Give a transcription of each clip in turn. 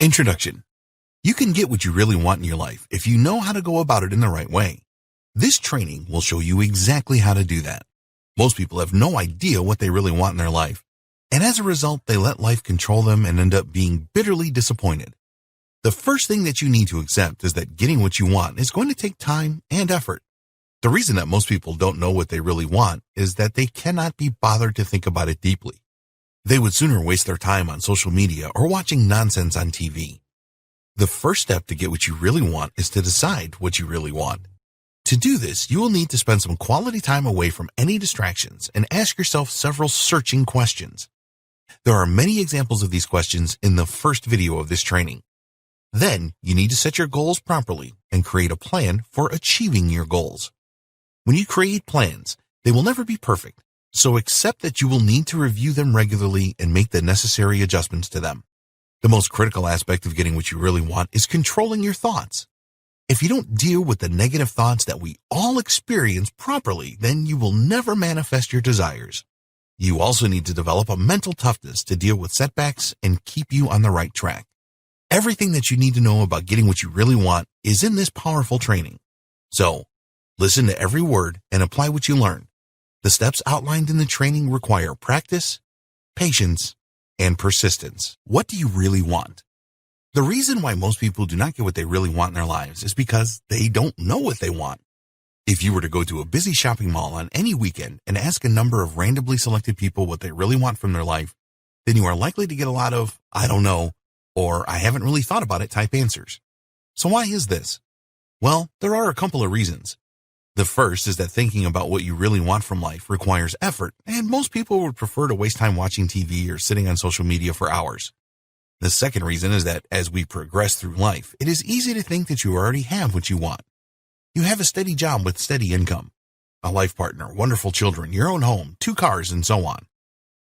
Introduction. You can get what you really want in your life if you know how to go about it in the right way. This training will show you exactly how to do that. Most people have no idea what they really want in their life, and as a result, they let life control them and end up being bitterly disappointed. The first thing that you need to accept is that getting what you want is going to take time and effort. The reason that most people don't know what they really want is that they cannot be bothered to think about it deeply. They would sooner waste their time on social media or watching nonsense on TV. The first step to get what you really want is to decide what you really want. To do this, you will need to spend some quality time away from any distractions and ask yourself several searching questions. There are many examples of these questions in the first video of this training. Then, you need to set your goals properly and create a plan for achieving your goals. When you create plans, they will never be perfect, so accept that you will need to review them regularly and make the necessary adjustments to them. The most critical aspect of getting what you really want is controlling your thoughts. If you don't deal with the negative thoughts that we all experience properly, then you will never manifest your desires. You also need to develop a mental toughness to deal with setbacks and keep you on the right track. Everything that you need to know about getting what you really want is in this powerful training. So, listen to every word and apply what you learn. The steps outlined in the training require practice, patience, and persistence. What do you really want? The reason why most people do not get what they really want in their lives is because they don't know what they want. If you were to go to a busy shopping mall on any weekend and ask a number of randomly selected people what they really want from their life, then you are likely to get a lot of, "I don't know," or "I haven't really thought about it" type answers. So why is this? Well, there are a couple of reasons. The first is that thinking about what you really want from life requires effort, and most people would prefer to waste time watching TV or sitting on social media for hours. The second reason is that as we progress through life, it is easy to think that you already have what you want. You have a steady job with steady income, a life partner, wonderful children, your own home, 2 cars, and so on.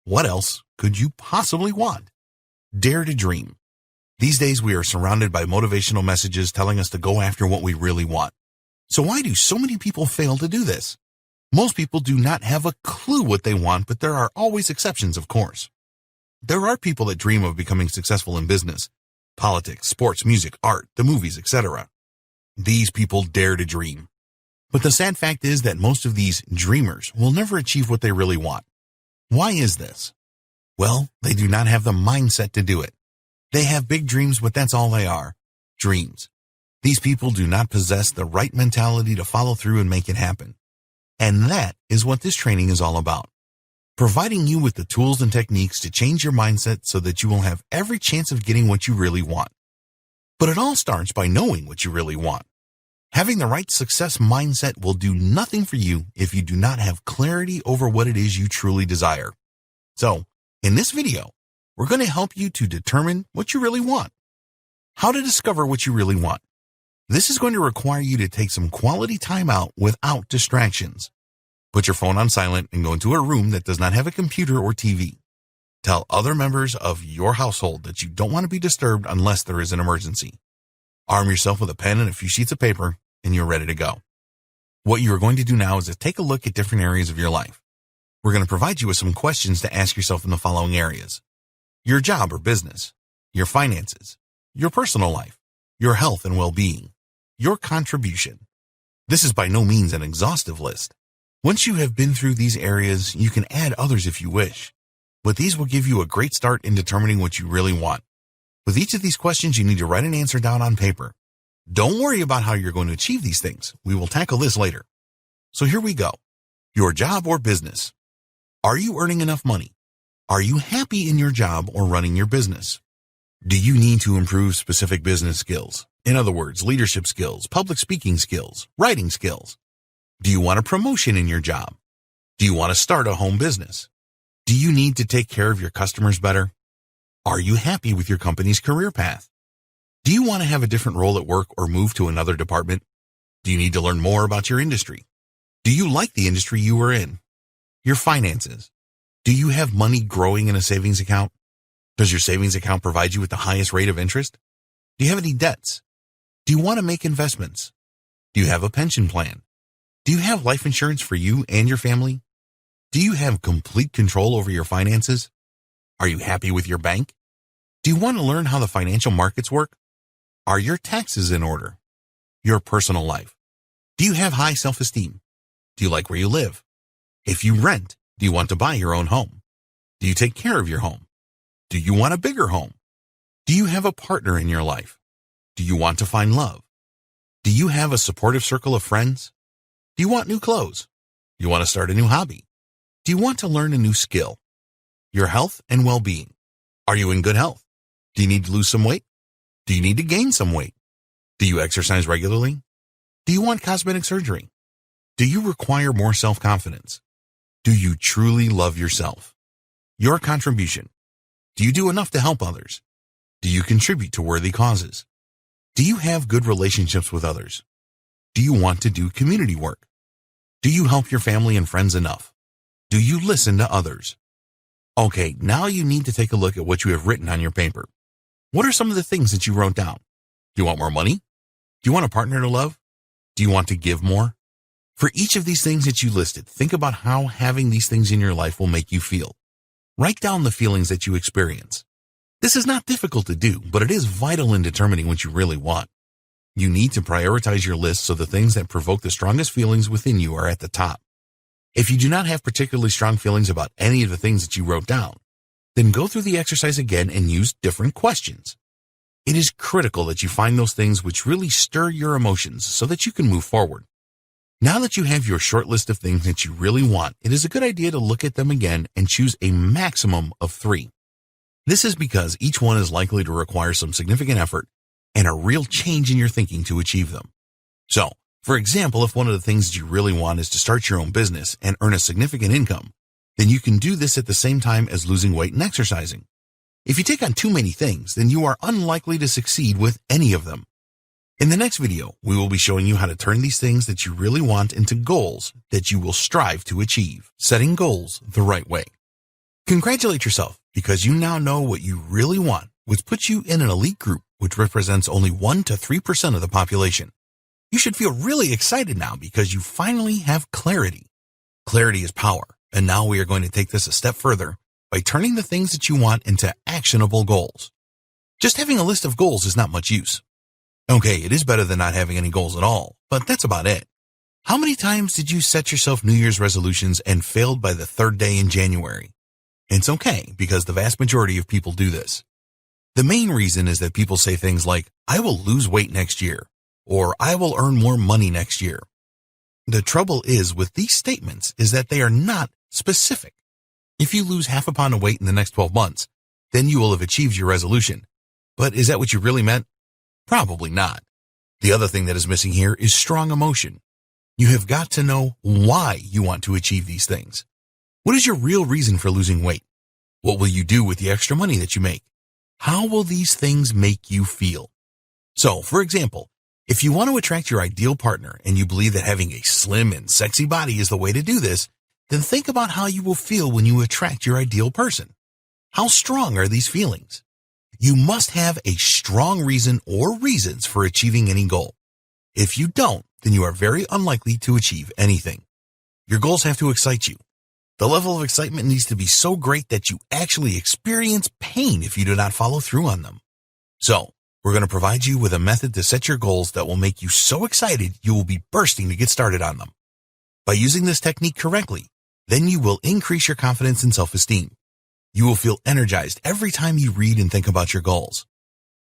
What else could you possibly want? Dare to dream. These days we are surrounded by motivational messages telling us to go after what we really want. So why do so many people fail to do this? Most people do not have a clue what they want, but there are always exceptions, of course. There are people that dream of becoming successful in business, politics, sports, music, art, the movies, etc. These people dare to dream. But the sad fact is that most of these dreamers will never achieve what they really want. Why is this? Well, they do not have the mindset to do it. They have big dreams, but that's all they are, dreams. These people do not possess the right mentality to follow through and make it happen. And that is what this training is all about. Providing you with the tools and techniques to change your mindset so that you will have every chance of getting what you really want. But it all starts by knowing what you really want. Having the right success mindset will do nothing for you if you do not have clarity over what it is you truly desire. So, in this video, we're going to help you to determine what you really want. How to discover what you really want. This is going to require you to take some quality time out without distractions. Put your phone on silent and go into a room that does not have a computer or TV. Tell other members of your household that you don't want to be disturbed unless there is an emergency. Arm yourself with a pen and a few sheets of paper, and you're ready to go. What you are going to do now is to take a look at different areas of your life. We're going to provide you with some questions to ask yourself in the following areas: your job or business, your finances, your personal life, your health and well-being, your contribution. This is by no means an exhaustive list. Once you have been through these areas, you can add others if you wish, but these will give you a great start in determining what you really want. With each of these questions, you need to write an answer down on paper. Don't worry about how you're going to achieve these things. We will tackle this later. So here we go. Your job or business. Are you earning enough money? Are you happy in your job or running your business? Do you need to improve specific business skills? In other words, leadership skills, public speaking skills, writing skills. Do you want a promotion in your job? Do you want to start a home business? Do you need to take care of your customers better? Are you happy with your company's career path? Do you want to have a different role at work or move to another department? Do you need to learn more about your industry? Do you like the industry you are in? Your finances. Do you have money growing in a savings account? Does your savings account provide you with the highest rate of interest? Do you have any debts? Do you want to make investments? Do you have a pension plan? Do you have life insurance for you and your family? Do you have complete control over your finances? Are you happy with your bank? Do you want to learn how the financial markets work? Are your taxes in order? Your personal life. Do you have high self-esteem? Do you like where you live? If you rent, do you want to buy your own home? Do you take care of your home? Do you want a bigger home? Do you have a partner in your life? Do you want to find love? Do you have a supportive circle of friends? Do you want new clothes? Do you want to start a new hobby? Do you want to learn a new skill? Your health and well-being. Are you in good health? Do you need to lose some weight? Do you need to gain some weight? Do you exercise regularly? Do you want cosmetic surgery? Do you require more self-confidence? Do you truly love yourself? Your contribution. Do you do enough to help others? Do you contribute to worthy causes? Do you have good relationships with others? Do you want to do community work? Do you help your family and friends enough? Do you listen to others? Okay, now you need to take a look at what you have written on your paper. What are some of the things that you wrote down? Do you want more money? Do you want a partner to love? Do you want to give more? For each of these things that you listed, think about how having these things in your life will make you feel. Write down the feelings that you experience. This is not difficult to do, but it is vital in determining what you really want. You need to prioritize your list so the things that provoke the strongest feelings within you are at the top. If you do not have particularly strong feelings about any of the things that you wrote down, then go through the exercise again and use different questions. It is critical that you find those things which really stir your emotions so that you can move forward. Now that you have your short list of things that you really want, it is a good idea to look at them again and choose a maximum of 3. This is because each one is likely to require some significant effort and a real change in your thinking to achieve them. So, for example, if one of the things that you really want is to start your own business and earn a significant income, then you can do this at the same time as losing weight and exercising. If you take on too many things, then you are unlikely to succeed with any of them. In the next video, we will be showing you how to turn these things that you really want into goals that you will strive to achieve, setting goals the right way. Congratulate yourself because you now know what you really want, which puts you in an elite group which represents only 1 to 3% of the population. You should feel really excited now because you finally have clarity. Clarity is power, and now we are going to take this a step further by turning the things that you want into actionable goals. Just having a list of goals is not much use. Okay, it is better than not having any goals at all, but that's about it. How many times did you set yourself New Year's resolutions and failed by the 3rd day in January? It's okay, because the vast majority of people do this. The main reason is that people say things like, I will lose weight next year, or I will earn more money next year. The trouble is with these statements is that they are not specific. If you lose half a pound of weight in the next 12 months, then you will have achieved your resolution. But is that what you really meant? Probably not. The other thing that is missing here is strong emotion. You have got to know why you want to achieve these things. What is your real reason for losing weight? What will you do with the extra money that you make? How will these things make you feel? So, for example, if you want to attract your ideal partner and you believe that having a slim and sexy body is the way to do this, then think about how you will feel when you attract your ideal person. How strong are these feelings? You must have a strong reason or reasons for achieving any goal. If you don't, then you are very unlikely to achieve anything. Your goals have to excite you. The level of excitement needs to be so great that you actually experience pain if you do not follow through on them. So, we're going to provide you with a method to set your goals that will make you so excited you will be bursting to get started on them. By using this technique correctly, then you will increase your confidence and self-esteem. You will feel energized every time you read and think about your goals.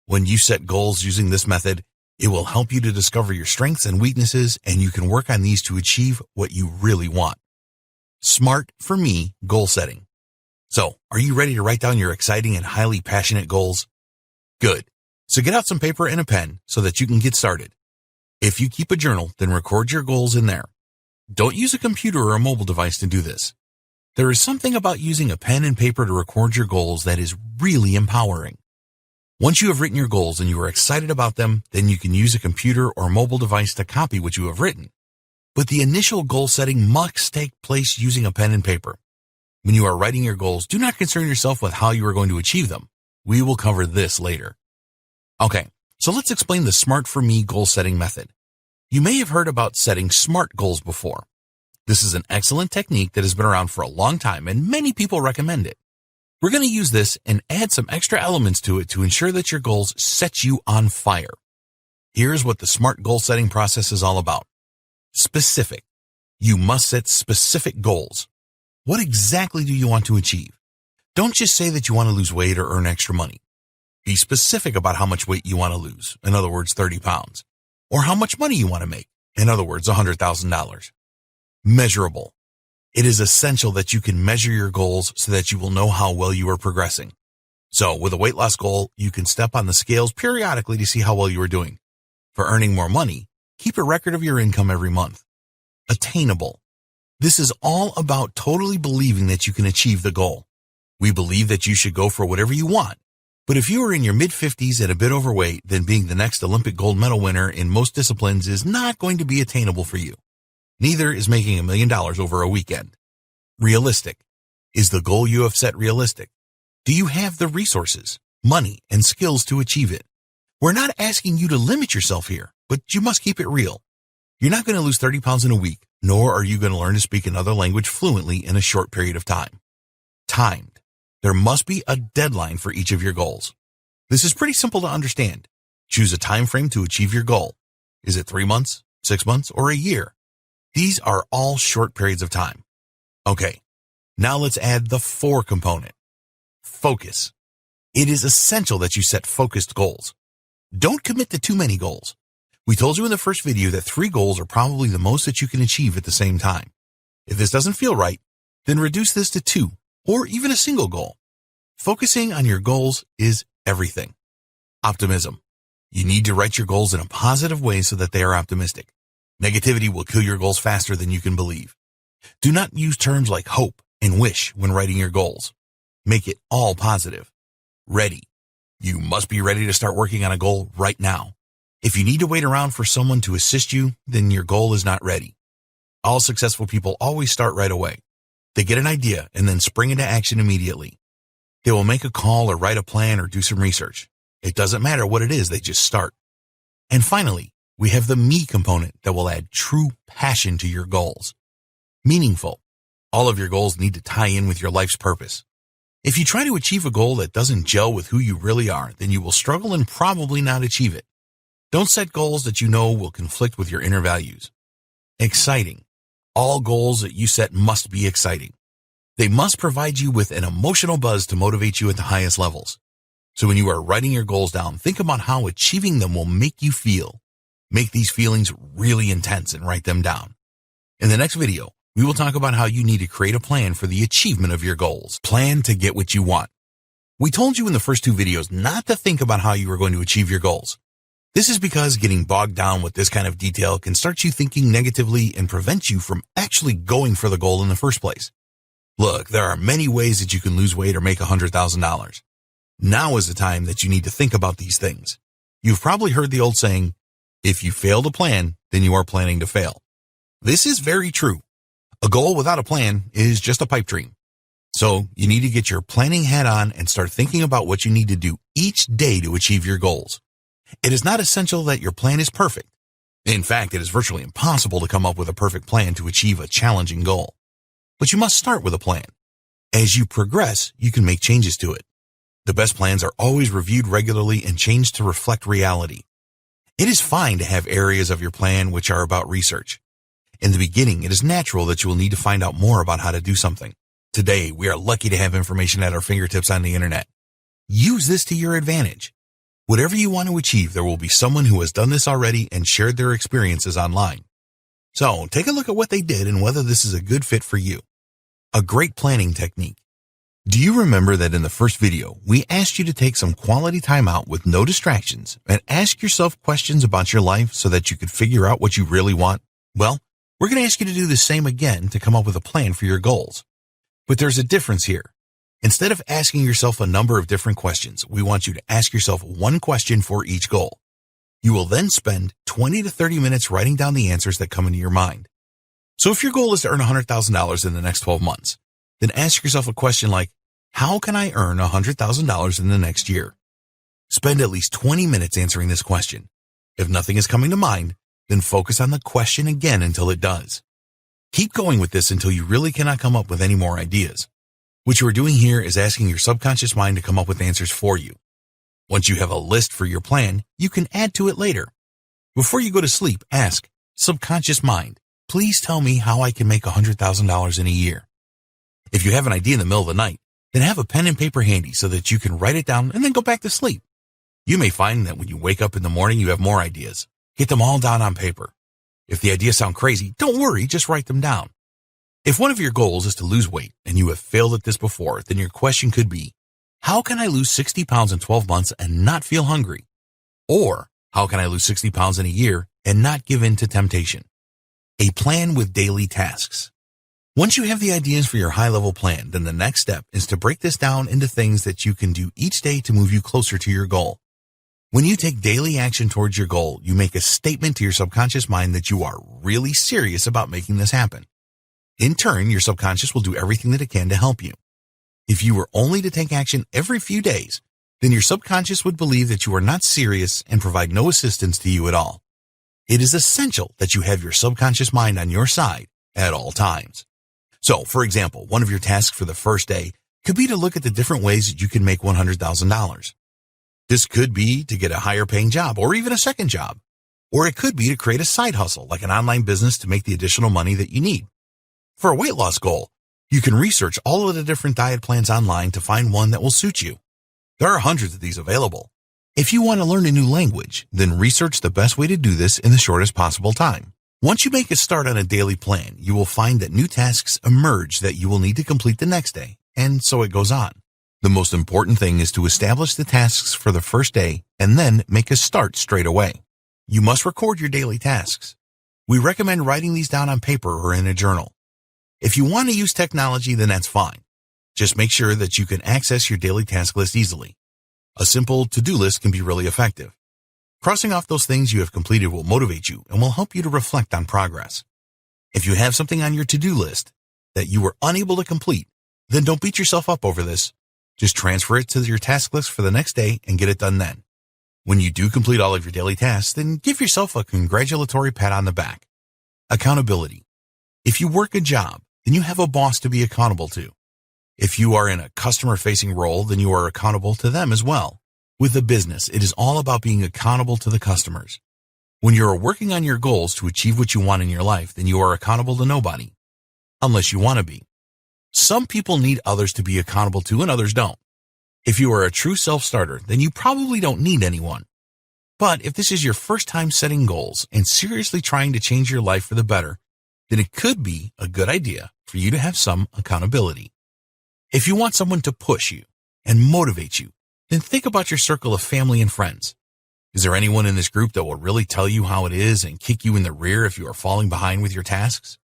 When you set goals using this method, it will help you to discover your strengths and weaknesses, and you can work on these to achieve what you really want. Smart for me goal setting. So, are you ready to write down your exciting and highly passionate goals? Good. So get out some paper and a pen so that you can get started. If you keep a journal, then record your goals in there. Don't use a computer or a mobile device to do this. There is something about using a pen and paper to record your goals that is really empowering. Once you have written your goals and you are excited about them, then you can use a computer or mobile device to copy what you have written. But the initial goal setting must take place using a pen and paper. When you are writing your goals, do not concern yourself with how you are going to achieve them. We will cover this later. Okay, so let's explain the Smart for Me goal setting method. You may have heard about setting SMART goals before. This is an excellent technique that has been around for a long time and many people recommend it. We're going to use this and add some extra elements to it to ensure that your goals set you on fire. Here's what the SMART goal setting process is all about. Specific. You must set specific goals. What exactly do you want to achieve? Don't just say that you want to lose weight or earn extra money. Be specific about how much weight you want to lose, in other words, 30 pounds, or how much money you want to make, in other words, $100,000. Measurable. It is essential that you can measure your goals so that you will know how well you are progressing. So with a weight loss goal, you can step on the scales periodically to see how well you are doing. For earning more money, keep a record of your income every month. Attainable. This is all about totally believing that you can achieve the goal. We believe that you should go for whatever you want. But if you are in your mid-50s and a bit overweight, then being the next Olympic gold medal winner in most disciplines is not going to be attainable for you. Neither is making $1 million over a weekend. Realistic. Is the goal you have set realistic? Do you have the resources, money, and skills to achieve it? We're not asking you to limit yourself here, but you must keep it real. You're not going to lose 30 pounds in a week, nor are you going to learn to speak another language fluently in a short period of time. Timed. There must be a deadline for each of your goals. This is pretty simple to understand. Choose a time frame to achieve your goal. Is it 3 months, 6 months, or a year? These are all short periods of time. Okay, now let's add the 4 component. Focus. It is essential that you set focused goals. Don't commit to too many goals. We told you in the first video that 3 goals are probably the most that you can achieve at the same time. If this doesn't feel right, then reduce this to 2 or even a single goal. Focusing on your goals is everything. Optimism. You need to write your goals in a positive way so that they are optimistic. Negativity will kill your goals faster than you can believe. Do not use terms like hope and wish when writing your goals. Make it all positive. Ready. You must be ready to start working on a goal right now. If you need to wait around for someone to assist you, then your goal is not ready. All successful people always start right away. They get an idea and then spring into action immediately. They will make a call or write a plan or do some research. It doesn't matter what it is, they just start. And finally, we have the me component that will add true passion to your goals. Meaningful. All of your goals need to tie in with your life's purpose. If you try to achieve a goal that doesn't gel with who you really are, then you will struggle and probably not achieve it. Don't set goals that you know will conflict with your inner values. Exciting. All goals that you set must be exciting. They must provide you with an emotional buzz to motivate you at the highest levels. So when you are writing your goals down, think about how achieving them will make you feel. Make these feelings really intense and write them down. In the next video, we will talk about how you need to create a plan for the achievement of your goals. Plan to get what you want. We told you in the first 2 videos not to think about how you are going to achieve your goals. This is because getting bogged down with this kind of detail can start you thinking negatively and prevent you from actually going for the goal in the first place. Look, there are many ways that you can lose weight or make $100,000. Now is the time that you need to think about these things. You've probably heard the old saying, if you fail to plan, then you are planning to fail. This is very true. A goal without a plan is just a pipe dream. So you need to get your planning hat on and start thinking about what you need to do each day to achieve your goals. It is not essential that your plan is perfect. In fact, it is virtually impossible to come up with a perfect plan to achieve a challenging goal. But you must start with a plan. As you progress, you can make changes to it. The best plans are always reviewed regularly and changed to reflect reality. It is fine to have areas of your plan which are about research. In the beginning, it is natural that you will need to find out more about how to do something. Today, we are lucky to have information at our fingertips on the internet. Use this to your advantage. Whatever you want to achieve, there will be someone who has done this already and shared their experiences online. So, take a look at what they did and whether this is a good fit for you. A great planning technique. Do you remember that in the first video, we asked you to take some quality time out with no distractions and ask yourself questions about your life so that you could figure out what you really want? Well, we're going to ask you to do the same again to come up with a plan for your goals. But there's a difference here. Instead of asking yourself a number of different questions, we want you to ask yourself one question for each goal. You will then spend 20 to 30 minutes writing down the answers that come into your mind. So if your goal is to earn $100,000 in the next 12 months, then ask yourself a question like, how can I earn $100,000 in the next year? Spend at least 20 minutes answering this question. If nothing is coming to mind, then focus on the question again until it does. Keep going with this until you really cannot come up with any more ideas. What you are doing here is asking your subconscious mind to come up with answers for you. Once you have a list for your plan, you can add to it later. Before you go to sleep, ask, subconscious mind, please tell me how I can make $100,000 in a year. If you have an idea in the middle of the night, then have a pen and paper handy so that you can write it down and then go back to sleep. You may find that when you wake up in the morning, you have more ideas. Get them all down on paper. If the ideas sound crazy, don't worry, just write them down. If one of your goals is to lose weight and you have failed at this before, then your question could be, how can I lose 60 pounds in 12 months and not feel hungry? Or, how can I lose 60 pounds in a year and not give in to temptation? A plan with daily tasks. Once you have the ideas for your high-level plan, then the next step is to break this down into things that you can do each day to move you closer to your goal. When you take daily action towards your goal, you make a statement to your subconscious mind that you are really serious about making this happen. In turn, your subconscious will do everything that it can to help you. If you were only to take action every few days, then your subconscious would believe that you are not serious and provide no assistance to you at all. It is essential that you have your subconscious mind on your side at all times. So, for example, one of your tasks for the first day could be to look at the different ways that you can make $100,000. This could be to get a higher paying job or even a second job. Or it could be to create a side hustle like an online business to make the additional money that you need. For a weight loss goal, you can research all of the different diet plans online to find one that will suit you. There are hundreds of these available. If you want to learn a new language, then research the best way to do this in the shortest possible time. Once you make a start on a daily plan, you will find that new tasks emerge that you will need to complete the next day, and so it goes on. The most important thing is to establish the tasks for the first day and then make a start straight away. You must record your daily tasks. We recommend writing these down on paper or in a journal. If you want to use technology, then that's fine. Just make sure that you can access your daily task list easily. A simple to-do list can be really effective. Crossing off those things you have completed will motivate you and will help you to reflect on progress. If you have something on your to-do list that you were unable to complete, then don't beat yourself up over this. Just transfer it to your task list for the next day and get it done then. When you do complete all of your daily tasks, then give yourself a congratulatory pat on the back. Accountability. If you work a job, then you have a boss to be accountable to. If you are in a customer-facing role, then you are accountable to them as well. With a business, it is all about being accountable to the customers. When you are working on your goals to achieve what you want in your life, then you are accountable to nobody. Unless you want to be. Some people need others to be accountable to and others don't. If you are a true self-starter, then you probably don't need anyone. But if this is your first time setting goals and seriously trying to change your life for the better, then it could be a good idea for you to have some accountability. If you want someone to push you and motivate you, then think about your circle of family and friends. Is there anyone in this group that will really tell you how it is and kick you in the rear if you are falling behind with your tasks?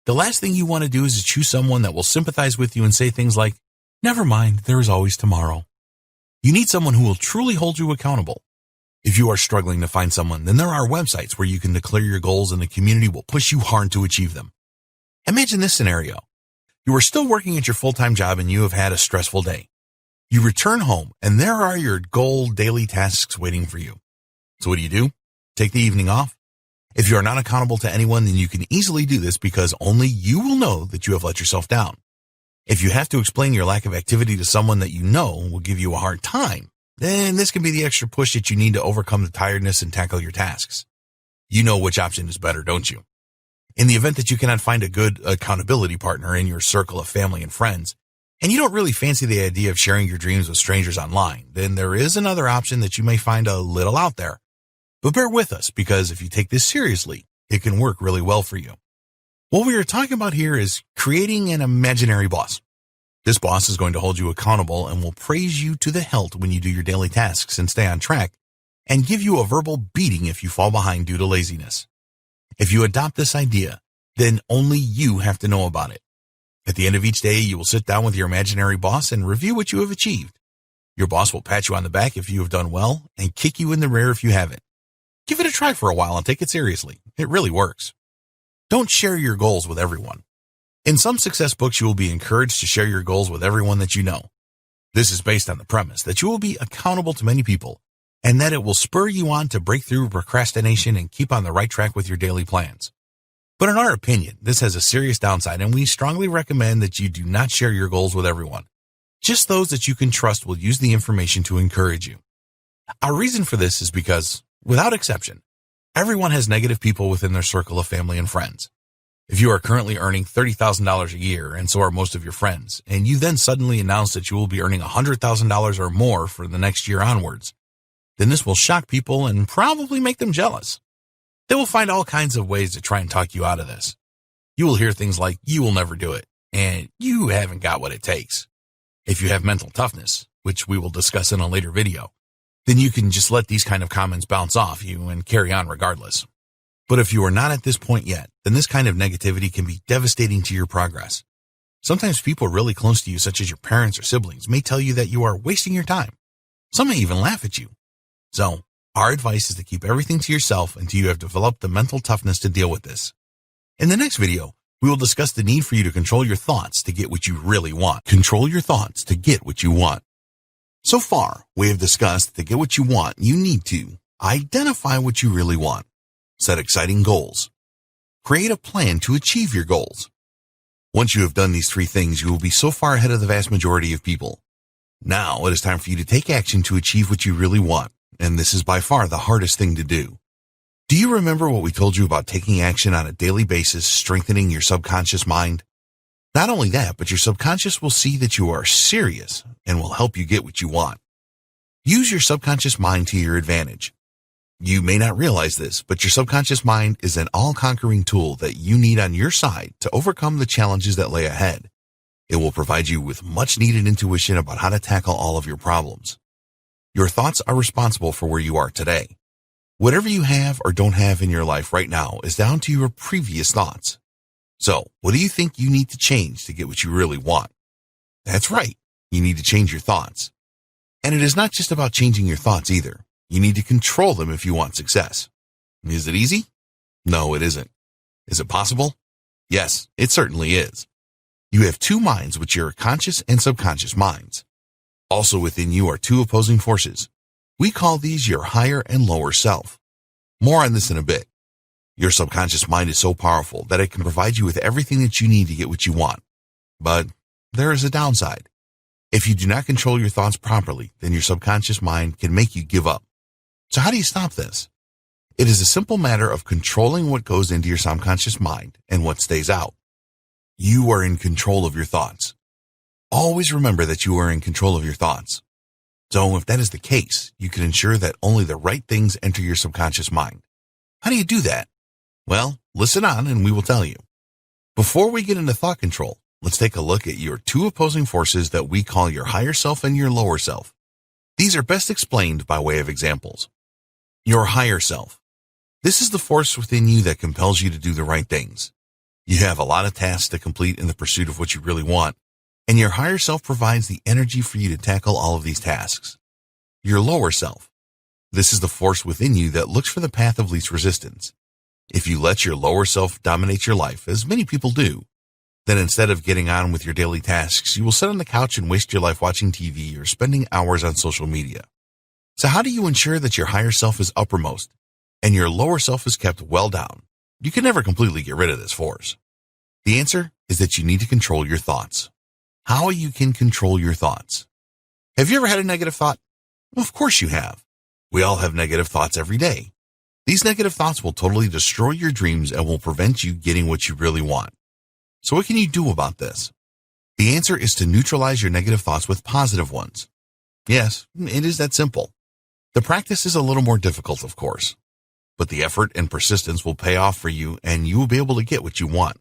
The last thing you want to do is to choose someone that will sympathize with you and say things like, "Never mind, there is always tomorrow." You need someone who will truly hold you accountable. If you are struggling to find someone, then there are websites where you can declare your goals and the community will push you hard to achieve them. Imagine this scenario. You are still working at your full-time job and you have had a stressful day. You return home and there are your goal daily tasks waiting for you. So what do? Take the evening off? If you are not accountable to anyone, then you can easily do this because only you will know that you have let yourself down. If you have to explain your lack of activity to someone that you know will give you a hard time, then this can be the extra push that you need to overcome the tiredness and tackle your tasks. You know which option is better, don't you? In the event that you cannot find a good accountability partner in your circle of family and friends, and you don't really fancy the idea of sharing your dreams with strangers online, then there is another option that you may find a little out there. But bear with us, because if you take this seriously, it can work really well for you. What we are talking about here is creating an imaginary boss. This boss is going to hold you accountable and will praise you to the hilt when you do your daily tasks and stay on track, and give you a verbal beating if you fall behind due to laziness. If you adopt this idea, then only you have to know about it. At the end of each day, you will sit down with your imaginary boss and review what you have achieved. Your boss will pat you on the back if you have done well and kick you in the rear if you haven't. Give it a try for a while and take it seriously. It really works. Don't share your goals with everyone. In some success books, you will be encouraged to share your goals with everyone that you know. This is based on the premise that you will be accountable to many people and that it will spur you on to break through procrastination and keep on the right track with your daily plans. But in our opinion, this has a serious downside, and we strongly recommend that you do not share your goals with everyone. Just those that you can trust will use the information to encourage you. Our reason for this is because, without exception, everyone has negative people within their circle of family and friends. If you are currently earning $30,000 a year, and so are most of your friends, and you then suddenly announce that you will be earning $100,000 or more for the next year onwards, then this will shock people and probably make them jealous. They will find all kinds of ways to try and talk you out of this. You will hear things like, "You will never do it," and "You haven't got what it takes." If you have mental toughness, which we will discuss in a later video, then you can just let these kind of comments bounce off you and carry on regardless. But if you are not at this point yet, then this kind of negativity can be devastating to your progress. Sometimes people really close to you, such as your parents or siblings, may tell you that you are wasting your time. Some may even laugh at you. So, our advice is to keep everything to yourself until you have developed the mental toughness to deal with this. In the next video, we will discuss the need for you to control your thoughts to get what you really want. Control your thoughts to get what you want. So far, we have discussed that to get what you want, you need to identify what you really want, set exciting goals, create a plan to achieve your goals. Once you have done these three things, you will be so far ahead of the vast majority of people. Now it is time for you to take action to achieve what you really want, and this is by far the hardest thing to do. Do you remember what we told you about taking action on a daily basis, strengthening your subconscious mind? Not only that, but your subconscious will see that you are serious and will help you get what you want. Use your subconscious mind to your advantage. You may not realize this, but your subconscious mind is an all-conquering tool that you need on your side to overcome the challenges that lay ahead. It will provide you with much-needed intuition about how to tackle all of your problems. Your thoughts are responsible for where you are today. Whatever you have or don't have in your life right now is down to your previous thoughts. So, what do you think you need to change to get what you really want? That's right, you need to change your thoughts. And it is not just about changing your thoughts either. You need to control them if you want success. Is it easy? No, it isn't. Is it possible? Yes, it certainly is. You have two minds, which are conscious and subconscious minds. Also within you are two opposing forces. We call these your higher and lower self. More on this in a bit. Your subconscious mind is so powerful that it can provide you with everything that you need to get what you want. But there is a downside. If you do not control your thoughts properly, then your subconscious mind can make you give up. So how do you stop this? It is a simple matter of controlling what goes into your subconscious mind and what stays out. You are in control of your thoughts. Always remember that you are in control of your thoughts. So if that is the case, you can ensure that only the right things enter your subconscious mind. How do you do that? Well, listen on and we will tell you. Before we get into thought control, let's take a look at your two opposing forces that we call your higher self and your lower self. These are best explained by way of examples. Your higher self. This is the force within you that compels you to do the right things. You have a lot of tasks to complete in the pursuit of what you really want, and your higher self provides the energy for you to tackle all of these tasks. Your lower self. This is the force within you that looks for the path of least resistance. If you let your lower self dominate your life, as many people do, then instead of getting on with your daily tasks, you will sit on the couch and waste your life watching TV or spending hours on social media. So how do you ensure that your higher self is uppermost and your lower self is kept well down? You can never completely get rid of this force. The answer is that you need to control your thoughts. How you can control your thoughts. Have you ever had a negative thought? Well, of course you have. We all have negative thoughts every day. These negative thoughts will totally destroy your dreams and will prevent you getting what you really want. So what can you do about this? The answer is to neutralize your negative thoughts with positive ones. Yes, it is that simple. The practice is a little more difficult, of course, but the effort and persistence will pay off for you and you will be able to get what you want.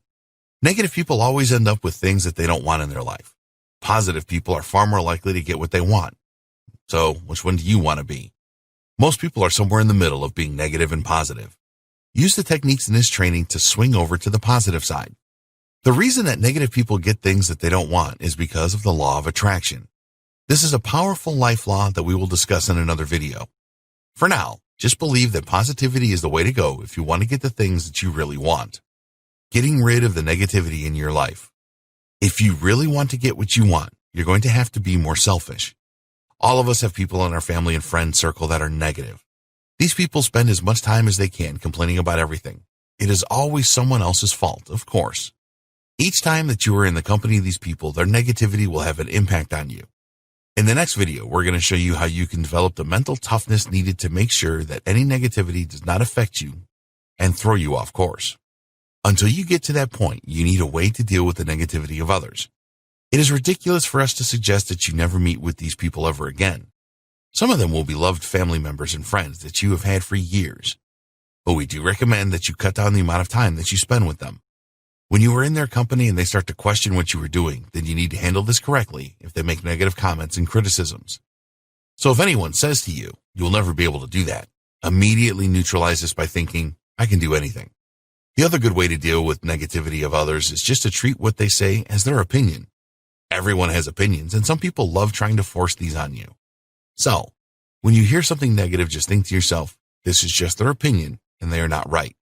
Negative people always end up with things that they don't want in their life. Positive people are far more likely to get what they want. So, which one do you want to be? Most people are somewhere in the middle of being negative and positive. Use the techniques in this training to swing over to the positive side. The reason that negative people get things that they don't want is because of the law of attraction. This is a powerful life law that we will discuss in another video. For now, just believe that positivity is the way to go if you want to get the things that you really want. Getting rid of the negativity in your life. If you really want to get what you want, you're going to have to be more selfish. All of us have people in our family and friend circle that are negative. These people spend as much time as they can complaining about everything. it is always someone else's fault, of course. Each time that you are in the company of these people, their negativity will have an impact on you. In the next video, we're going to show you how you can develop the mental toughness needed to make sure that any negativity does not affect you and throw you off course. Until you get to that point, you need a way to deal with the negativity of others. It is ridiculous for us to suggest that you never meet with these people ever again. Some of them will be loved family members and friends that you have had for years. But we do recommend that you cut down the amount of time that you spend with them. When you are in their company and they start to question what you are doing, then you need to handle this correctly if they make negative comments and criticisms. So if anyone says to you, you'll never be able to do that, immediately neutralize this by thinking, I can do anything. The other good way to deal with negativity of others is just to treat what they say as their opinion. Everyone has opinions, and some people love trying to force these on you. So, when you hear something negative, just think to yourself, this is just their opinion, and they are not right.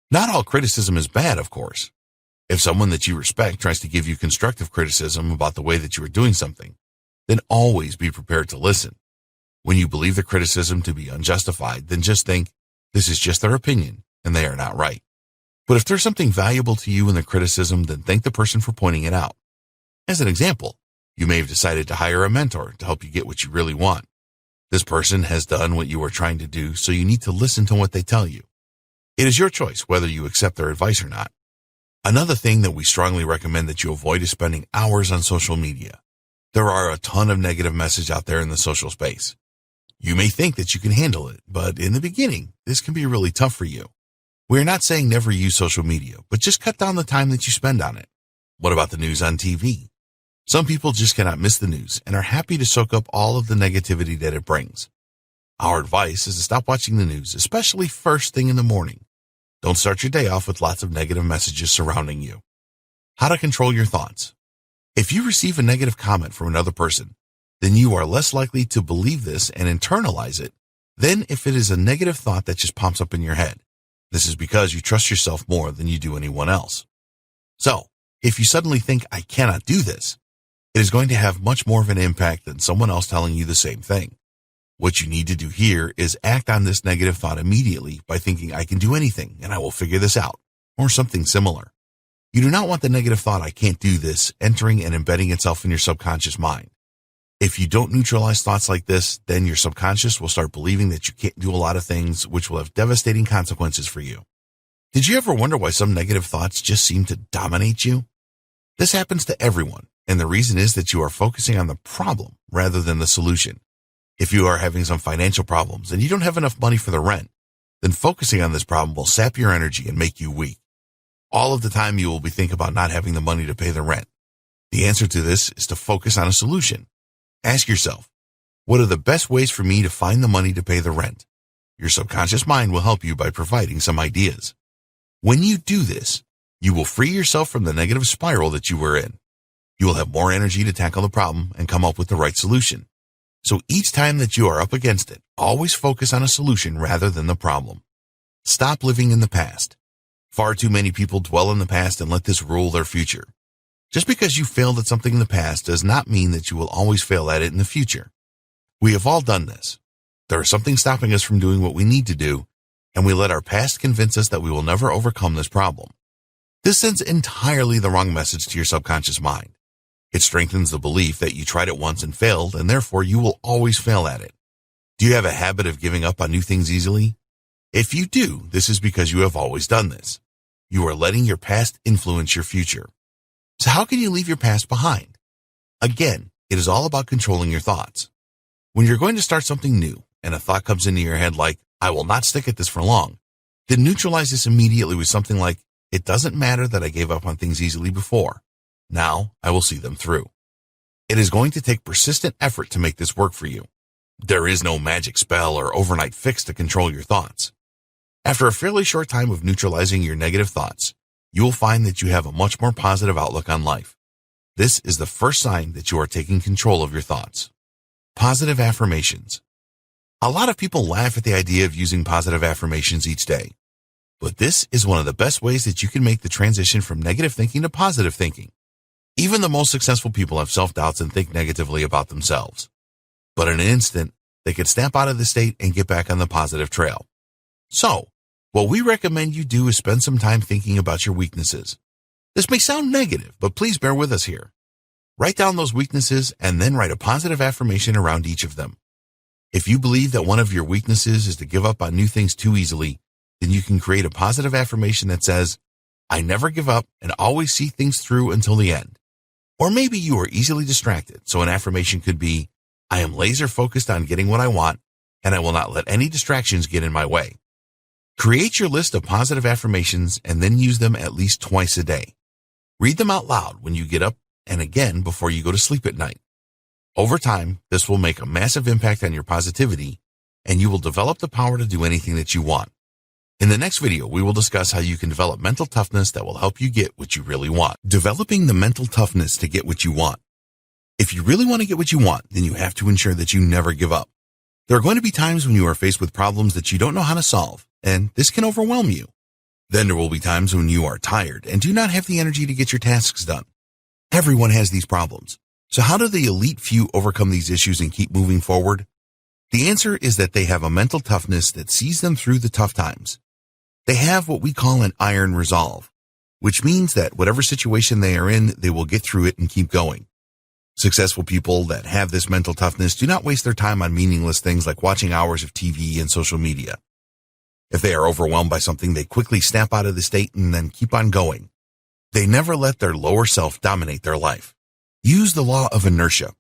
Not all criticism is bad, of course. If someone that you respect tries to give you constructive criticism about the way that you are doing something, then always be prepared to listen. When you believe the criticism to be unjustified, then just think, this is just their opinion, and they are not right. But if there's something valuable to you in the criticism, then thank the person for pointing it out. As an example, you may have decided to hire a mentor to help you get what you really want. This person has done what you are trying to do, so you need to listen to what they tell you. It is your choice whether you accept their advice or not. Another thing that we strongly recommend that you avoid is spending hours on social media. There are a ton of negative message out there in the social space. You may think that you can handle it, but in the beginning, this can be really tough for you. We're not saying never use social media, but just cut down the time that you spend on it. What about the news on TV? Some people just cannot miss the news and are happy to soak up all of the negativity that it brings. Our advice is to stop watching the news, especially first thing in the morning. Don't start your day off with lots of negative messages surrounding you. How to control your thoughts. If you receive a negative comment from another person, then you are less likely to believe this and internalize it than if it is a negative thought that just pops up in your head. This is because you trust yourself more than you do anyone else. So, if you suddenly think, I cannot do this, it is going to have much more of an impact than someone else telling you the same thing. What you need to do here is act on this negative thought immediately by thinking, I can do anything and I will figure this out, or something similar. You do not want the negative thought, I can't do this, entering and embedding itself in your subconscious mind. If you don't neutralize thoughts like this, then your subconscious will start believing that you can't do a lot of things, which will have devastating consequences for you. Did you ever wonder why some negative thoughts just seem to dominate you? This happens to everyone, and the reason is that you are focusing on the problem rather than the solution. If you are having some financial problems and you don't have enough money for the rent, then focusing on this problem will sap your energy and make you weak. All of the time you will be thinking about not having the money to pay the rent. The answer to this is to focus on a solution. Ask yourself, what are the best ways for me to find the money to pay the rent? Your subconscious mind will help you by providing some ideas. When you do this, you will free yourself from the negative spiral that you were in. You will have more energy to tackle the problem and come up with the right solution. So each time that you are up against it, always focus on a solution rather than the problem. Stop living in the past. Far too many people dwell in the past and let this rule their future. Just because you failed at something in the past does not mean that you will always fail at it in the future. We have all done this. There is something stopping us from doing what we need to do, and we let our past convince us that we will never overcome this problem. This sends entirely the wrong message to your subconscious mind. It strengthens the belief that you tried it once and failed, and therefore you will always fail at it. Do you have a habit of giving up on new things easily? If you do, this is because you have always done this. You are letting your past influence your future. So how can you leave your past behind? Again, it is all about controlling your thoughts. When you're going to start something new and a thought comes into your head like, I will not stick at this for long, then neutralize this immediately with something like, it doesn't matter that I gave up on things easily before. Now I will see them through. It is going to take persistent effort to make this work for you. There is no magic spell or overnight fix to control your thoughts. After a fairly short time of neutralizing your negative thoughts, you will find that you have a much more positive outlook on life. This is the first sign that you are taking control of your thoughts. Positive affirmations. A lot of people laugh at the idea of using positive affirmations each day. But this is one of the best ways that you can make the transition from negative thinking to positive thinking. Even the most successful people have self-doubts and think negatively about themselves. But in an instant, they can snap out of the state and get back on the positive trail. So, What we recommend you do is spend some time thinking about your weaknesses. This may sound negative, but please bear with us here. Write down those weaknesses and then write a positive affirmation around each of them. If you believe that one of your weaknesses is to give up on new things too easily, then you can create a positive affirmation that says, I never give up and always see things through until the end. Or maybe you are easily distracted, so an affirmation could be, I am laser focused on getting what I want, and I will not let any distractions get in my way. Create your list of positive affirmations and then use them at least twice a day. Read them out loud when you get up and again before you go to sleep at night. Over time, this will make a massive impact on your positivity, and you will develop the power to do anything that you want. In the next video, we will discuss how you can develop mental toughness that will help you get what you really want. Developing the mental toughness to get what you want. If you really want to get what you want, then you have to ensure that you never give up. There are going to be times when you are faced with problems that you don't know how to solve, and this can overwhelm you. Then there will be times when you are tired and do not have the energy to get your tasks done. Everyone has these problems. So how do the elite few overcome these issues and keep moving forward? The answer is that they have a mental toughness that sees them through the tough times. They have what we call an iron resolve, which means that whatever situation they are in, they will get through it and keep going. Successful people that have this mental toughness do not waste their time on meaningless things like watching hours of TV and social media. If they are overwhelmed by something, they quickly snap out of the state and then keep on going. They never let their lower self dominate their life. Use the law of inertia.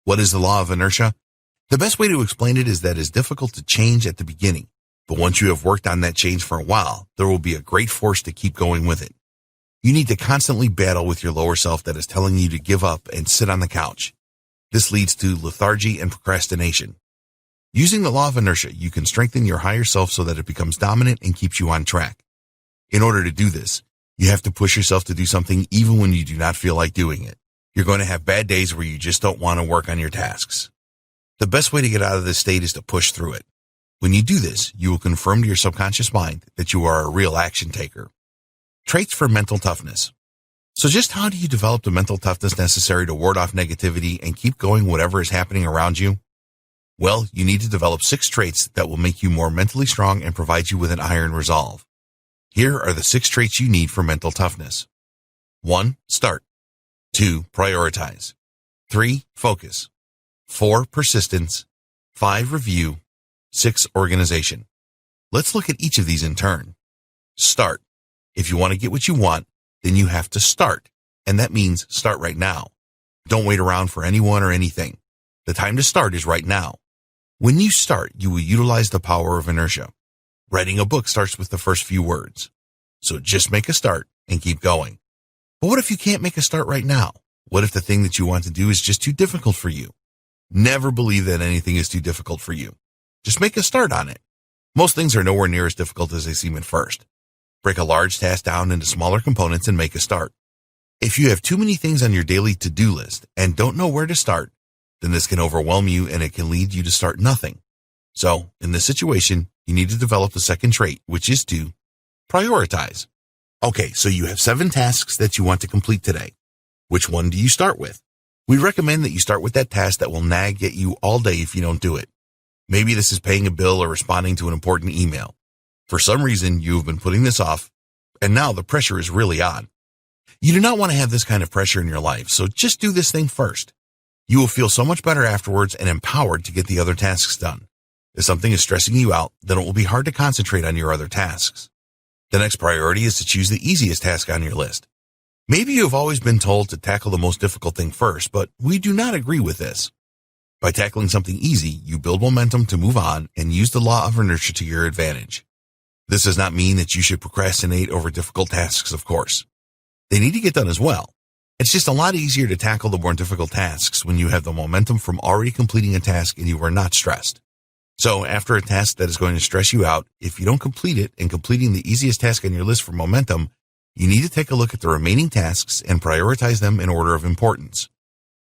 What is the law of inertia? The best way to explain it is that it's difficult to change at the beginning, but once you have worked on that change for a while, there will be a great force to keep going with it. You need to constantly battle with your lower self that is telling you to give up and sit on the couch. This leads to lethargy and procrastination. Using the law of inertia, you can strengthen your higher self so that it becomes dominant and keeps you on track. In order to do this, you have to push yourself to do something even when you do not feel like doing it. You're going to have bad days where you just don't want to work on your tasks. The best way to get out of this state is to push through it. When you do this, you will confirm to your subconscious mind that you are a real action taker. Traits for mental toughness. So just how do you develop the mental toughness necessary to ward off negativity and keep going whatever is happening around you? Well, you need to develop 6 traits that will make you more mentally strong and provide you with an iron resolve. Here are the 6 traits you need for mental toughness. 1. Start. 2. Prioritize. 3. Focus. 4. Persistence. 5. Review. 6. Organization. Let's look at each of these in turn. Start. If you want to get what you want, then you have to start, and that means start right now. Don't wait around for anyone or anything. The time to start is right now. When you start, you will utilize the power of inertia. Writing a book starts with the first few words. So just make a start and keep going. But what if you can't make a start right now? What if the thing that you want to do is just too difficult for you? Never believe that anything is too difficult for you. Just make a start on it. Most things are nowhere near as difficult as they seem at first. Break a large task down into smaller components and make a start. If you have too many things on your daily to-do list and don't know where to start, then this can overwhelm you and it can lead you to start nothing. So, in this situation, you need to develop the second trait, which is to prioritize. Okay, so you have 7 tasks that you want to complete today. Which one do you start with? We recommend that you start with that task that will nag at you all day if you don't do it. Maybe this is paying a bill or responding to an important email. For some reason, you have been putting this off, and now the pressure is really on. You do not want to have this kind of pressure in your life, so just do this thing first. You will feel so much better afterwards and empowered to get the other tasks done. If something is stressing you out, then it will be hard to concentrate on your other tasks. The next priority is to choose the easiest task on your list. Maybe you have always been told to tackle the most difficult thing first, but we do not agree with this. By tackling something easy, you build momentum to move on and use the law of inertia to your advantage. This does not mean that you should procrastinate over difficult tasks, of course. They need to get done as well. It's just a lot easier to tackle the more difficult tasks when you have the momentum from already completing a task and you are not stressed. So after a task that is going to stress you out, if you don't complete it and completing the easiest task on your list for momentum, you need to take a look at the remaining tasks and prioritize them in order of importance.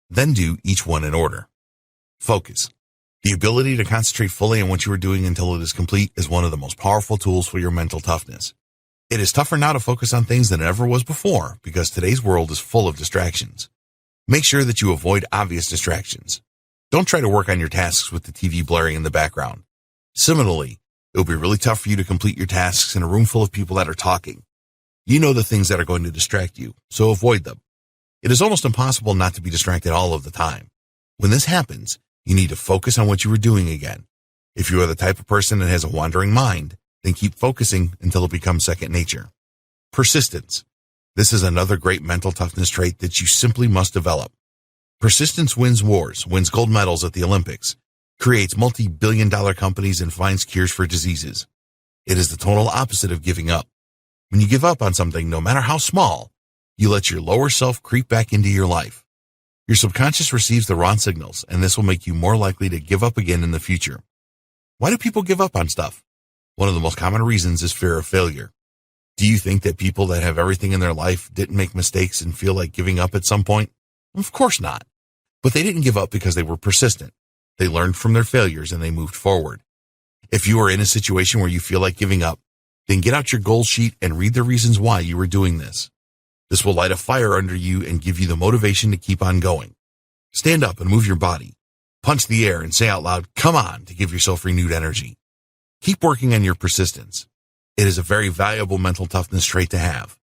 Then do each one in order. Focus. The ability to concentrate fully on what you are doing until it is complete is one of the most powerful tools for your mental toughness. It is tougher now to focus on things than it ever was before because today's world is full of distractions. Make sure that you avoid obvious distractions. Don't try to work on your tasks with the TV blaring in the background. Similarly, It'll be really tough for you to complete your tasks in a room full of people that are talking. You know the things that are going to distract you, so avoid them. It is almost impossible not to be distracted all of the time. When this happens, you need to focus on what you were doing again. If you are the type of person that has a wandering mind, then keep focusing until it becomes second nature. Persistence. This is another great mental toughness trait that you simply must develop. Persistence wins wars, wins gold medals at the Olympics, creates multi-billion-dollar companies, and finds cures for diseases. It is the total opposite of giving up. When you give up on something, no matter how small, you let your lower self creep back into your life. Your subconscious receives the wrong signals, and this will make you more likely to give up again in the future. Why do people give up on stuff? One of the most common reasons is fear of failure. Do you think that people that have everything in their life didn't make mistakes and feel like giving up at some point? Of course not. But they didn't give up because they were persistent. They learned from their failures and they moved forward. If you are in a situation where you feel like giving up, then get out your goal sheet and read the reasons why you were doing this. This will light a fire under you and give you the motivation to keep on going. Stand up and move your body. Punch the air and say out loud, "Come on," to give yourself renewed energy. Keep working on your persistence. It is a very valuable mental toughness trait to have.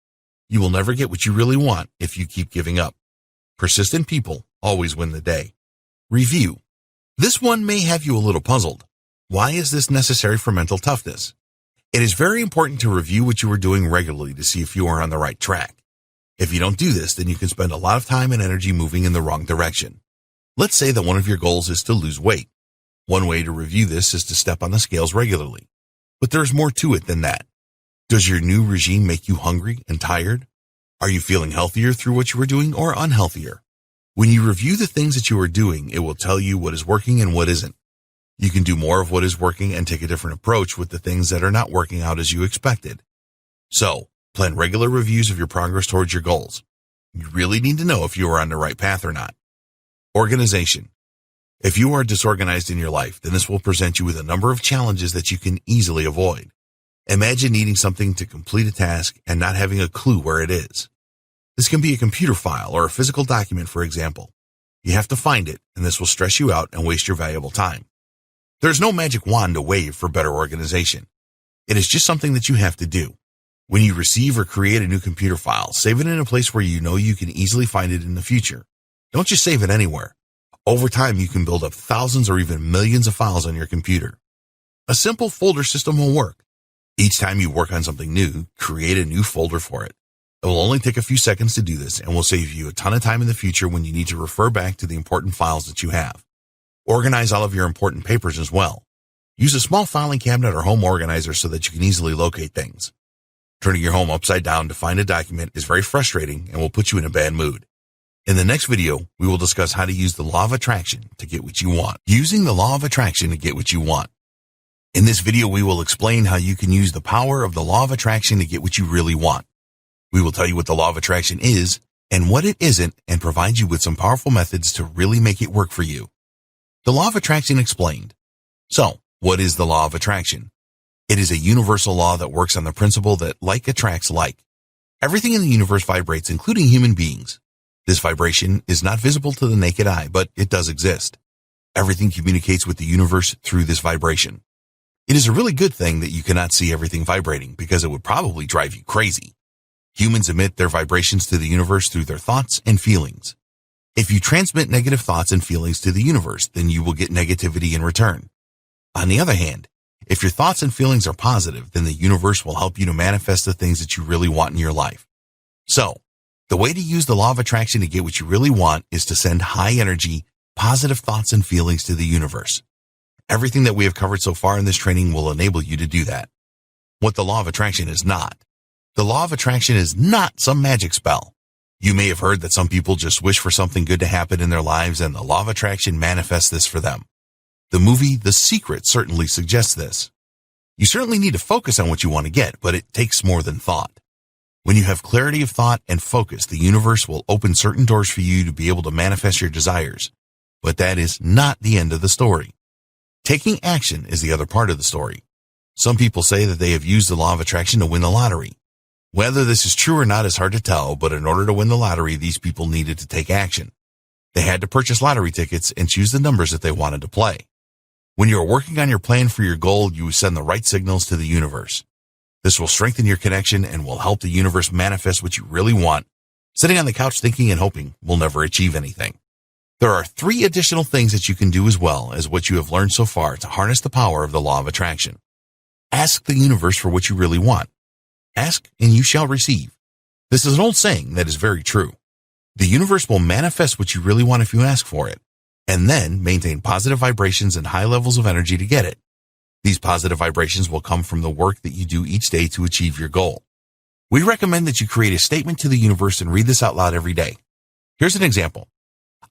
You will never get what you really want if you keep giving up. Persistent people always win the day. Review. This one may have you a little puzzled. Why is this necessary for mental toughness? It is very important to review what you are doing regularly to see if you are on the right track. If you don't do this, then you can spend a lot of time and energy moving in the wrong direction. Let's say that one of your goals is to lose weight. One way to review this is to step on the scales regularly. But there's more to it than that. Does your new regime make you hungry and tired? Are you feeling healthier through what you are doing or unhealthier? When you review the things that you are doing, it will tell you what is working and what isn't. You can do more of what is working and take a different approach with the things that are not working out as you expected. So, plan regular reviews of your progress towards your goals. You really need to know if you are on the right path or not. Organization. If you are disorganized in your life, then this will present you with a number of challenges that you can easily avoid. Imagine needing something to complete a task and not having a clue where it is. This can be a computer file or a physical document, for example. You have to find it, and this will stress you out and waste your valuable time. There's no magic wand to wave for better organization. It is just something that you have to do. When you receive or create a new computer file, save it in a place where you know you can easily find it in the future. Don't just save it anywhere. Over time, you can build up thousands or even millions of files on your computer. A simple folder system will work. Each time you work on something new, create a new folder for it. It will only take a few seconds to do this and will save you a ton of time in the future when you need to refer back to the important files that you have. Organize all of your important papers as well. Use a small filing cabinet or home organizer so that you can easily locate things. Turning your home upside down to find a document is very frustrating and will put you in a bad mood. In the next video, we will discuss how to use the law of attraction to get what you want. Using the law of attraction to get what you want. In this video, we will explain how you can use the power of the law of attraction to get what you really want. We will tell you what the law of attraction is and what it isn't and provide you with some powerful methods to really make it work for you. The law of attraction explained. So, what is the law of attraction? It is a universal law that works on the principle that like attracts like. Everything in the universe vibrates, including human beings. This vibration is not visible to the naked eye, but it does exist. Everything communicates with the universe through this vibration. It is a really good thing that you cannot see everything vibrating because it would probably drive you crazy. Humans emit their vibrations to the universe through their thoughts and feelings. If you transmit negative thoughts and feelings to the universe, then you will get negativity in return. On the other hand, if your thoughts and feelings are positive, then the universe will help you to manifest the things that you really want in your life. So, the way to use the law of attraction to get what you really want is to send high energy, positive thoughts and feelings to the universe. Everything that we have covered so far in this training will enable you to do that. What the law of attraction is not. The law of attraction is not some magic spell. You may have heard that some people just wish for something good to happen in their lives and the law of attraction manifests this for them. The movie The Secret certainly suggests this. You certainly need to focus on what you want to get, but it takes more than thought. When you have clarity of thought and focus, the universe will open certain doors for you to be able to manifest your desires. But that is not the end of the story. Taking action is the other part of the story. Some people say that they have used the law of attraction to win the lottery. Whether this is true or not is hard to tell, but in order to win the lottery, these people needed to take action. They had to purchase lottery tickets and choose the numbers that they wanted to play. When you are working on your plan for your goal, you send the right signals to the universe. This will strengthen your connection and will help the universe manifest what you really want. Sitting on the couch thinking and hoping will never achieve anything. There are 3 additional things that you can do as well as what you have learned so far to harness the power of the law of attraction. Ask the universe for what you really want. Ask and you shall receive. This is an old saying that is very true. The universe will manifest what you really want if you ask for it, and then maintain positive vibrations and high levels of energy to get it. These positive vibrations will come from the work that you do each day to achieve your goal. We recommend that you create a statement to the universe and read this out loud every day. Here's an example.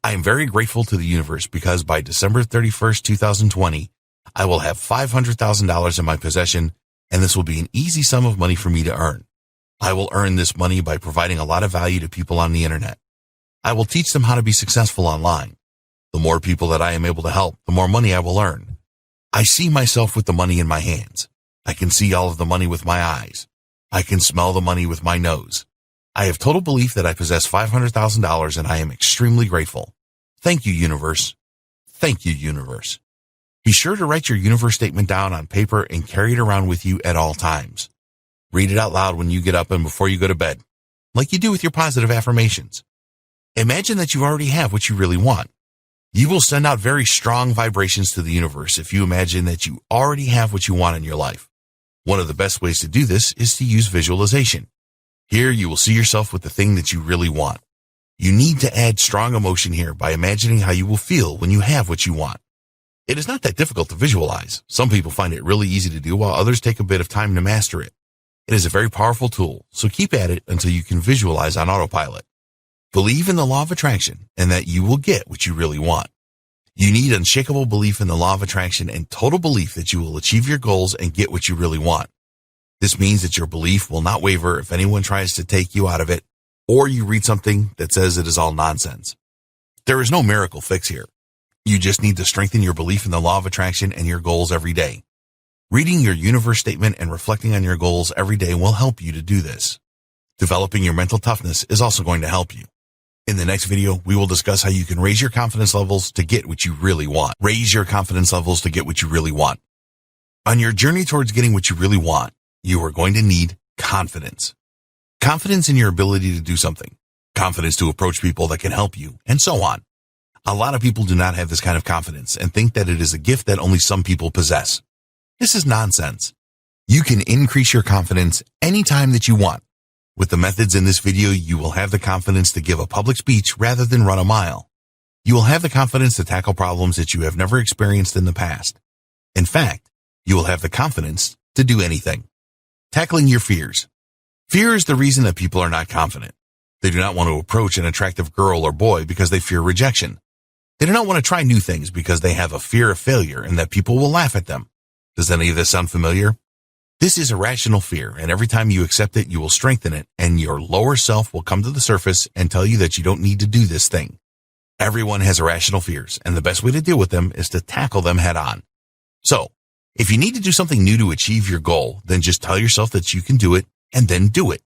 I am very grateful to the universe because by December 31st, 2020, I will have $500,000 in my possession, and this will be an easy sum of money for me to earn. I will earn this money by providing a lot of value to people on the internet. I will teach them how to be successful online. The more people that I am able to help, the more money I will earn. I see myself with the money in my hands. I can see all of the money with my eyes. I can smell the money with my nose. I have total belief that I possess $500,000 and I am extremely grateful. Thank you, universe. Thank you, universe. Be sure to write your universe statement down on paper and carry it around with you at all times. Read it out loud when you get up and before you go to bed, like you do with your positive affirmations. Imagine that you already have what you really want. You will send out very strong vibrations to the universe if you imagine that you already have what you want in your life. One of the best ways to do this is to use visualization. Here you will see yourself with the thing that you really want. You need to add strong emotion here by imagining how you will feel when you have what you want. It is not that difficult to visualize. Some people find it really easy to do while others take a bit of time to master it. It is a very powerful tool, so keep at it until you can visualize on autopilot. Believe in the law of attraction and that you will get what you really want. You need unshakable belief in the law of attraction and total belief that you will achieve your goals and get what you really want. This means that your belief will not waver if anyone tries to take you out of it or you read something that says it is all nonsense. There is no miracle fix here. You just need to strengthen your belief in the law of attraction and your goals every day. Reading your universe statement and reflecting on your goals every day will help you to do this. Developing your mental toughness is also going to help you. In the next video, we will discuss how you can raise your confidence levels to get what you really want. Raise your confidence levels to get what you really want. On your journey towards getting what you really want, you are going to need confidence. Confidence in your ability to do something. Confidence to approach people that can help you, and so on. A lot of people do not have this kind of confidence and think that it is a gift that only some people possess. This is nonsense. You can increase your confidence anytime that you want. With the methods in this video, you will have the confidence to give a public speech rather than run a mile. You will have the confidence to tackle problems that you have never experienced in the past. In fact, you will have the confidence to do anything. Tackling your fears. Fear is the reason that people are not confident. They do not want to approach an attractive girl or boy because they fear rejection. They do not want to try new things because they have a fear of failure and that people will laugh at them. Does any of this sound familiar? This is irrational fear, and every time you accept it, you will strengthen it, and your lower self will come to the surface and tell you that you don't need to do this thing. Everyone has irrational fears, and the best way to deal with them is to tackle them head on. So, if you need to do something new to achieve your goal, then just tell yourself that you can do it, and then do it.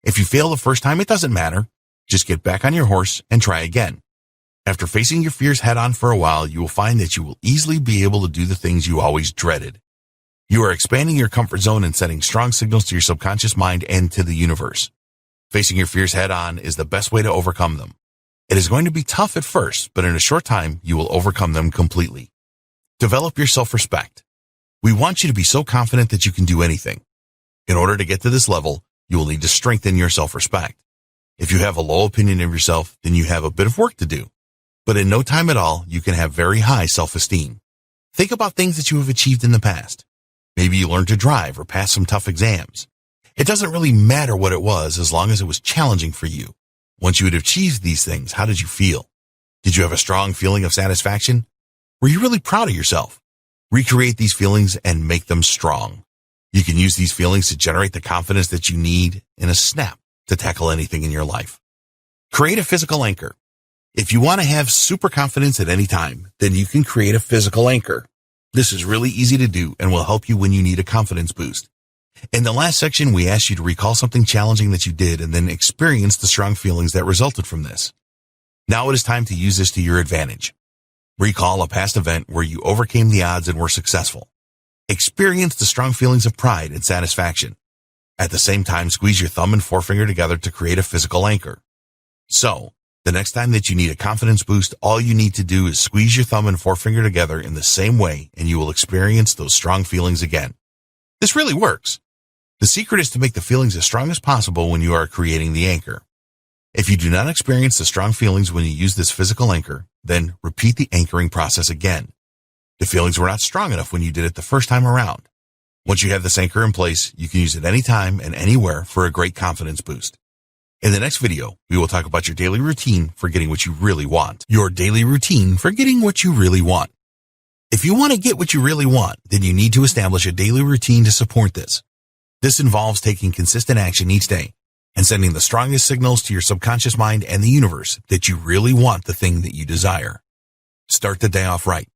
If you fail the first time, it doesn't matter. Just get back on your horse and try again. After facing your fears head on for a while, you will find that you will easily be able to do the things you always dreaded. You are expanding your comfort zone and sending strong signals to your subconscious mind and to the universe. Facing your fears head on is the best way to overcome them. It is going to be tough at first, but in a short time, you will overcome them completely. Develop your self-respect. We want you to be so confident that you can do anything. In order to get to this level, you will need to strengthen your self-respect. If you have a low opinion of yourself, then you have a bit of work to do. But in no time at all, you can have very high self-esteem. Think about things that you have achieved in the past. Maybe you learned to drive or pass some tough exams. It doesn't really matter what it was as long as it was challenging for you. Once you had achieved these things, how did you feel? Did you have a strong feeling of satisfaction? Were you really proud of yourself? Recreate these feelings and make them strong. You can use these feelings to generate the confidence that you need in a snap to tackle anything in your life. Create a physical anchor. If you want to have super confidence at any time, then you can create a physical anchor. This is really easy to do and will help you when you need a confidence boost. In the last section, we asked you to recall something challenging that you did and then experience the strong feelings that resulted from this. Now it is time to use this to your advantage. Recall a past event where you overcame the odds and were successful. Experience the strong feelings of pride and satisfaction. At the same time, squeeze your thumb and forefinger together to create a physical anchor. So, the next time that you need a confidence boost, all you need to do is squeeze your thumb and forefinger together in the same way, and you will experience those strong feelings again. This really works. The secret is to make the feelings as strong as possible when you are creating the anchor. If you do not experience the strong feelings when you use this physical anchor, then repeat the anchoring process again. The feelings were not strong enough when you did it the first time around. Once you have this anchor in place, you can use it anytime and anywhere for a great confidence boost. In the next video, we will talk about your daily routine for getting what you really want. Your daily routine for getting what you really want. If you want to get what you really want, then you need to establish a daily routine to support this. This involves taking consistent action each day and sending the strongest signals to your subconscious mind and the universe that you really want the thing that you desire. Start the day off right.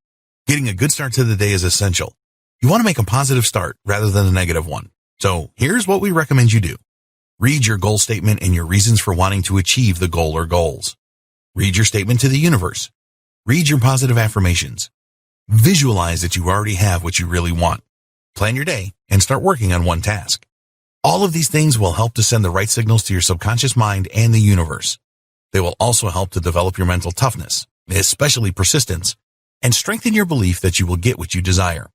Getting a good start to the day is essential. You want to make a positive start rather than a negative one. So here's what we recommend you do. Read your goal statement and your reasons for wanting to achieve the goal or goals. Read your statement to the universe. Read your positive affirmations. Visualize that you already have what you really want. Plan your day and start working on one task. All of these things will help to send the right signals to your subconscious mind and the universe. They will also help to develop your mental toughness, especially persistence, and strengthen your belief that you will get what you desire.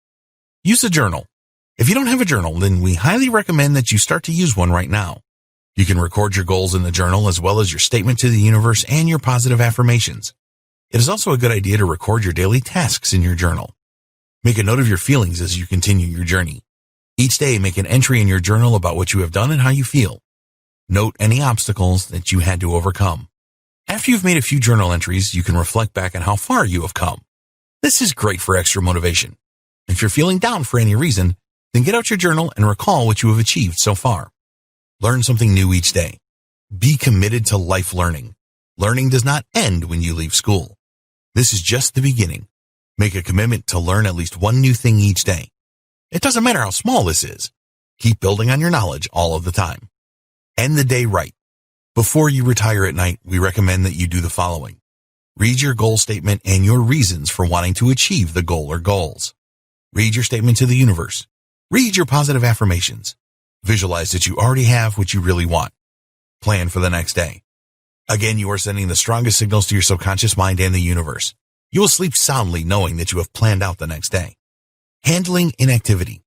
Use a journal. If you don't have a journal, then we highly recommend that you start to use one right now. You can record your goals in the journal as well as your statement to the universe and your positive affirmations. It is also a good idea to record your daily tasks in your journal. Make a note of your feelings as you continue your journey. Each day, make an entry in your journal about what you have done and how you feel. Note any obstacles that you had to overcome. After you've made a few journal entries, you can reflect back on how far you have come. This is great for extra motivation. If you're feeling down for any reason, then get out your journal and recall what you have achieved so far. Learn something new each day. Be committed to life learning. Learning does not end when you leave school. This is just the beginning. Make a commitment to learn at least one new thing each day. It doesn't matter how small this is. Keep building on your knowledge all of the time. End the day right. Before you retire at night, we recommend that you do the following. Read your goal statement and your reasons for wanting to achieve the goal or goals. Read your statement to the universe. Read your positive affirmations. Visualize that you already have what you really want. Plan for the next day. Again, you are sending the strongest signals to your subconscious mind and the universe. You will sleep soundly knowing that you have planned out the next day. Handling inactivity.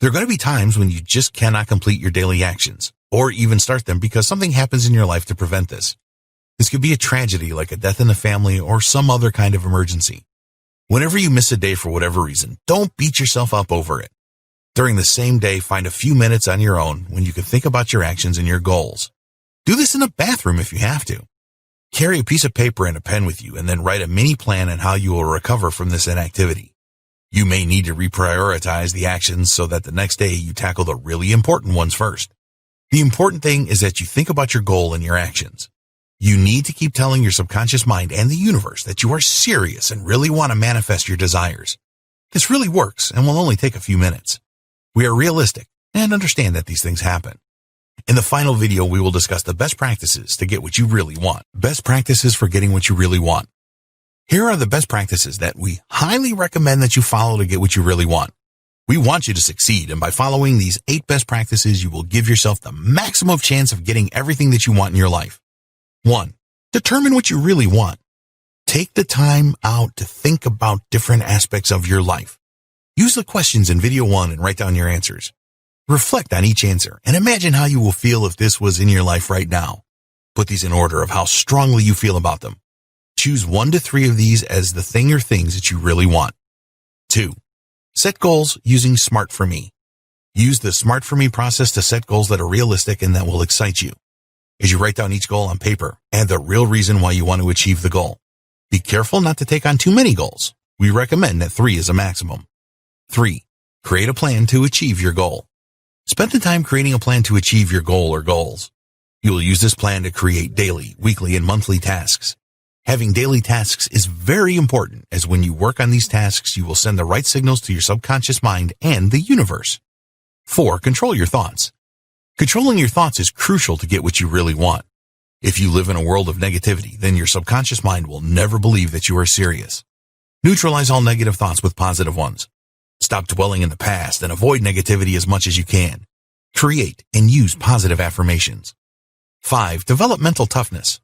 There are going to be times when you just cannot complete your daily actions or even start them because something happens in your life to prevent this. This could be a tragedy like a death in the family or some other kind of emergency. Whenever you miss a day for whatever reason, don't beat yourself up over it. During the same day, find a few minutes on your own when you can think about your actions and your goals. Do this in a bathroom if you have to. Carry a piece of paper and a pen with you and then write a mini plan on how you will recover from this inactivity. You may need to reprioritize the actions so that the next day you tackle the really important ones first. The important thing is that you think about your goal and your actions. You need to keep telling your subconscious mind and the universe that you are serious and really want to manifest your desires. This really works and will only take a few minutes. We are realistic and understand that these things happen. In the final video, we will discuss the best practices to get what you really want. Best practices for getting what you really want. Here are the best practices that we highly recommend that you follow to get what you really want. We want you to succeed, and by following these 8 best practices, you will give yourself the maximum chance of getting everything that you want in your life. 1. Determine what you really want. Take the time out to think about different aspects of your life. Use the questions in video 1 and write down your answers. Reflect on each answer and imagine how you will feel if this was in your life right now. Put these in order of how strongly you feel about them. Choose 1 to 3 of these as the thing or things that you really want. 2. Set goals using Smart for Me. Use the Smart for Me process to set goals that are realistic and that will excite you. As you write down each goal on paper, add the real reason why you want to achieve the goal. Be careful not to take on too many goals. We recommend that 3 is a maximum. 3. Create a plan to achieve your goal. Spend the time creating a plan to achieve your goal or goals. You will use this plan to create daily, weekly, and monthly tasks. Having daily tasks is very important, as when you work on these tasks, you will send the right signals to your subconscious mind and the universe. 4. Control your thoughts. Controlling your thoughts is crucial to get what you really want. If you live in a world of negativity, then your subconscious mind will never believe that you are serious. Neutralize all negative thoughts with positive ones. Stop dwelling in the past and avoid negativity as much as you can. Create and use positive affirmations. 5. Develop mental toughness.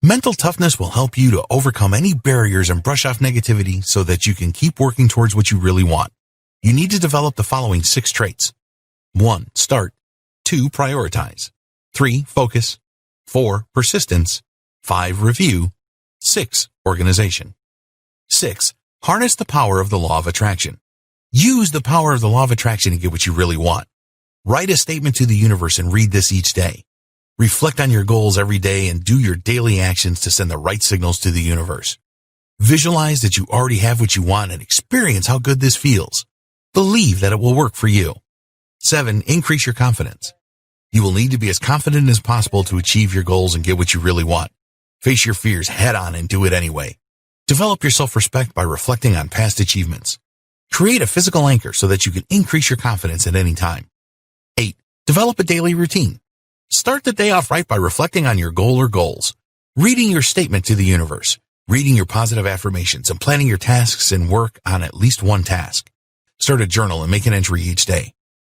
Mental toughness will help you to overcome any barriers and brush off negativity so that you can keep working towards what you really want. You need to develop the following 6 traits. 1. Start. 2. Prioritize. 3. Focus. 4. Persistence. 5. Review. 6. Organization. 6. Harness the power of the law of attraction. Use the power of the law of attraction to get what you really want. Write a statement to the universe and read this each day. Reflect on your goals every day and do your daily actions to send the right signals to the universe. Visualize that you already have what you want and experience how good this feels. Believe that it will work for you. 7. Increase your confidence. You will need to be as confident as possible to achieve your goals and get what you really want. Face your fears head on and do it anyway. Develop your self-respect by reflecting on past achievements. Create a physical anchor so that you can increase your confidence at any time. 8. Develop a daily routine. Start the day off right by reflecting on your goal or goals, reading your statement to the universe, reading your positive affirmations, and planning your tasks and work on at least one task. Start a journal and make an entry each day.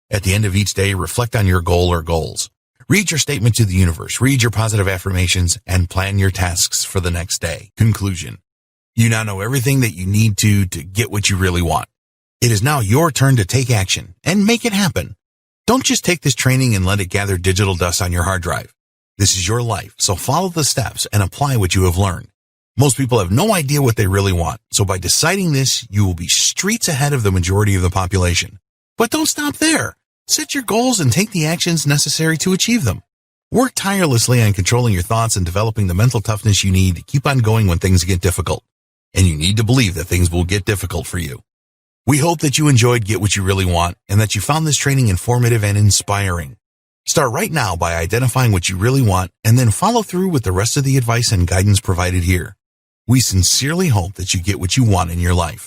At the end of each day, reflect on your goal or goals. Read your statement to the universe, read your positive affirmations, and plan your tasks for the next day. Conclusion. You now know everything that you need to get what you really want. It is now your turn to take action and make it happen. Don't just take this training and let it gather digital dust on your hard drive. This is your life, so follow the steps and apply what you have learned. Most people have no idea what they really want, so by deciding this, you will be streets ahead of the majority of the population. But don't stop there. Set your goals and take the actions necessary to achieve them. Work tirelessly on controlling your thoughts and developing the mental toughness you need to keep on going when things get difficult. And you need to believe that things will get difficult for you. We hope that you enjoyed Get What You Really Want and that you found this training informative and inspiring. Start right now by identifying what you really want and then follow through with the rest of the advice and guidance provided here. We sincerely hope that you get what you want in your life.